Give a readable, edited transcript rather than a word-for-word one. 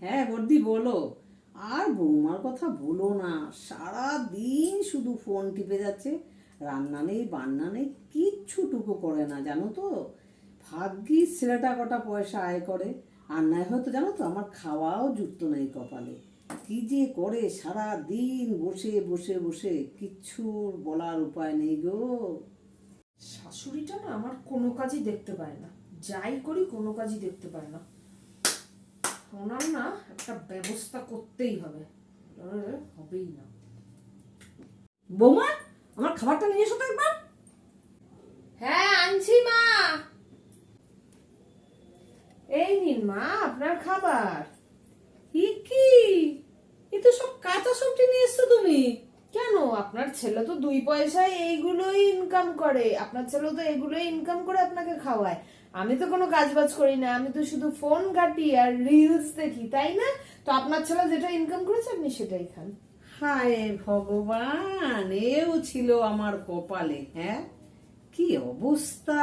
হ্যাঁ বর্দি বলো। আর বৌমার কথা বলো না, সারা দিন শুধু ফোন টিপে যাচ্ছে। রান্না নেই বান্না নেই, কিচ্ছুটুকু করে না জানো তো। ভাগ্যিস ছেলেটা কটা পয়সা আয় করে, আর নয় হয়তো জানো তো আমার খাওয়াও যুক্ত নেই কপালে। কি যে করে সারা দিন বসে বসে বসে, কিচ্ছু বলার উপায় নেই গো। শাশুড়িটা না আমার কোনো কাজই দেখতে পায় না, যাই করি কোনো কাজই দেখতে পায় না। ওনার না একটা ব্যবস্থা করতেই হবে, নাহলে হবেই না। বৌমা, আমার খাবারটা নিয়ে এসো তো একবার। হ্যাঁ আনছি মা। এই নিন মা আপনার খাবার। কি এ তো সব কাঁচা সবজি নিয়ে এসছো তুমি। কেন, আপনার ছেলে তো 2 পয়সায় এইগুলোই ইনকাম করে, আপনার ছেলে তো এগুলোই ইনকাম করে আপনাকে খাওয়ায়। আমি তো কোনো কাজ বাজ করি না, আমি তো শুধু ফোন ঘাঁটি আর রিলস দেখি, তাই না? তো আপনার ছেলে যেটা ইনকাম করেছে আপনি সেটাই খান। হায় ভগবান, এও ছিল আমার কপালে। হ্যাঁ, কি অবস্থা।